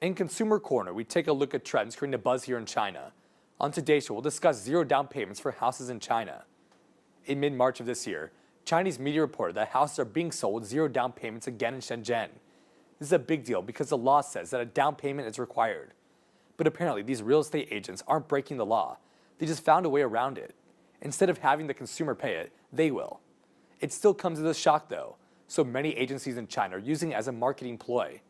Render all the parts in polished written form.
In Consumer Corner, we take a look at trends creating a buzz here in China. On today's show, we'll discuss zero down payments for houses in China. In mid-March of this year, Chinese media reported that houses are being sold with zero down payments again in Shenzhen. This is a big deal because the law says that a down payment is required. But apparently, these real estate agents aren't breaking the law. They just found a way around it. Instead of having the consumer pay it, they will. It still comes as a shock, though, so many agencies in China are using it as a marketing ploy.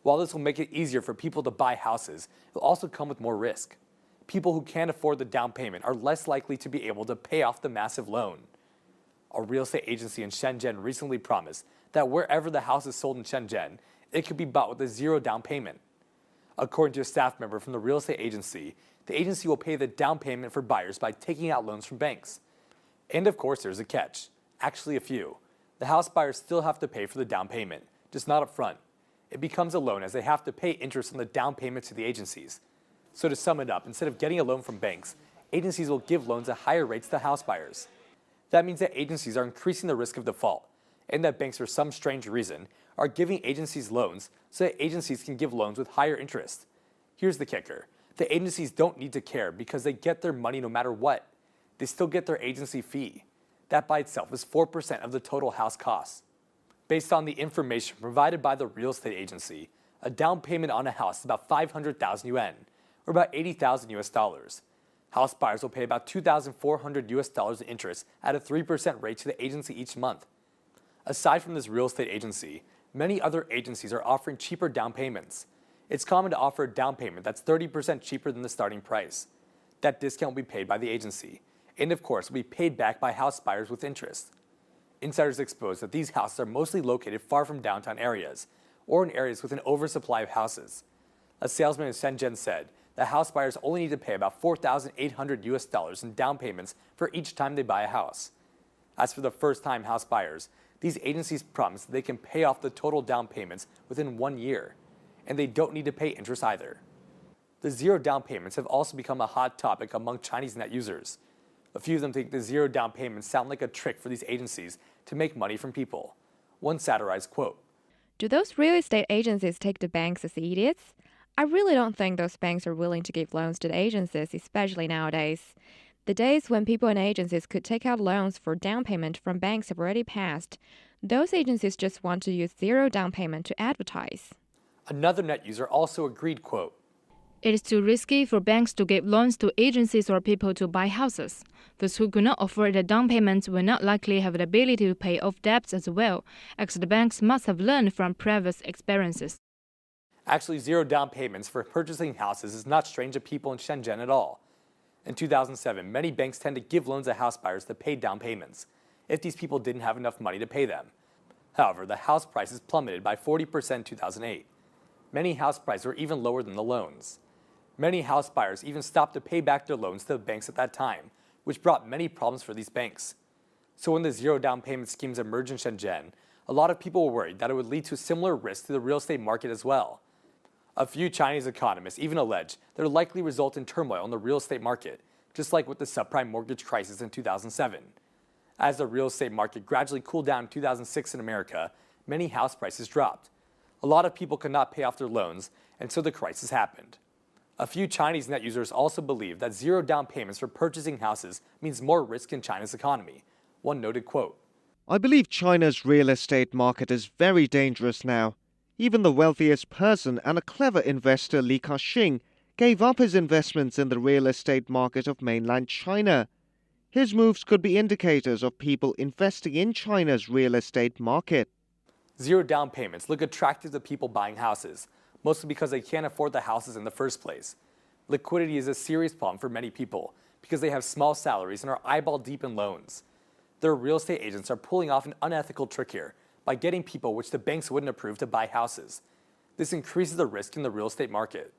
While this will make it easier for people to buy houses, it will also come with more risk. People who can't afford the down payment are less likely to be able to pay off the massive loan. A real estate agency in Shenzhen recently promised that wherever the house is sold in Shenzhen, it could be bought with a zero down payment. According to a staff member from the real estate agency, the agency will pay the down payment for buyers by taking out loans from banks. And of course, there's a catch. Actually, a few. The house buyers still have to pay for the down payment, just not up front. It becomes a loan as they have to pay interest on the down payment to the agencies. So to sum it up, instead of getting a loan from banks, agencies will give loans at higher rates to house buyers. That means that agencies are increasing the risk of default, and that banks, for some strange reason, are giving agencies loans so that agencies can give loans with higher interest. Here's the kicker. The agencies don't need to care because they get their money no matter what. They still get their agency fee. That by itself is 4% of the total house costs. Based on the information provided by the real estate agency, a down payment on a house is about 500,000 yuan, or about 80,000 US dollars. House buyers will pay about 2,400 US dollars in interest at a 3% rate to the agency each month. Aside from this real estate agency, many other agencies are offering cheaper down payments. It's common to offer a down payment that's 30% cheaper than the starting price. That discount will be paid by the agency, and of course will be paid back by house buyers with interest. Insiders expose that these houses are mostly located far from downtown areas, or in areas with an oversupply of houses. A salesman in Shenzhen said that house buyers only need to pay about 4,800 US dollars in down payments for each time they buy a house. As for the first-time house buyers, these agencies promise that they can pay off the total down payments within 1 year, and they don't need to pay interest either. The zero down payments have also become a hot topic among Chinese net users. A few of them think the zero down payments sound like a trick for these agencies to make money from people. One satirized quote, "Do those real estate agencies take the banks as idiots? I really don't think those banks are willing to give loans to the agencies, especially nowadays. The days when people and agencies could take out loans for down payment from banks have already passed. Those agencies just want to use zero down payment to advertise." Another net user also agreed, quote, "It is too risky for banks to give loans to agencies or people to buy houses. Those who could not afford the down payment will not likely have the ability to pay off debts as well, as the banks must have learned from previous experiences." Actually, zero down payments for purchasing houses is not strange to people in Shenzhen at all. In 2007, many banks tend to give loans to house buyers to pay down payments if these people didn't have enough money to pay them. However, the house prices plummeted by 40% in 2008. Many house prices were even lower than the loans. Many house buyers even stopped to pay back their loans to the banks at that time, which brought many problems for these banks. So when the zero down payment schemes emerged in Shenzhen, a lot of people were worried that it would lead to similar risks to the real estate market as well. A few Chinese economists even allege that it would likely result in turmoil in the real estate market, just like with the subprime mortgage crisis in 2007. As the real estate market gradually cooled down in 2006 in America, many house prices dropped. A lot of people could not pay off their loans, and so the crisis happened. A few Chinese net users also believe that zero down payments for purchasing houses means more risk in China's economy. One noted, quote, "I believe China's real estate market is very dangerous now. Even the wealthiest person and a clever investor, Li Ka-shing, gave up his investments in the real estate market of mainland China. His moves could be indicators of people investing in China's real estate market." Zero down payments look attractive to people buying houses, mostly because they can't afford the houses in the first place. Liquidity is a serious problem for many people because they have small salaries and are eyeball deep in loans. Their real estate agents are pulling off an unethical trick here by getting people which the banks wouldn't approve to buy houses. This increases the risk in the real estate market.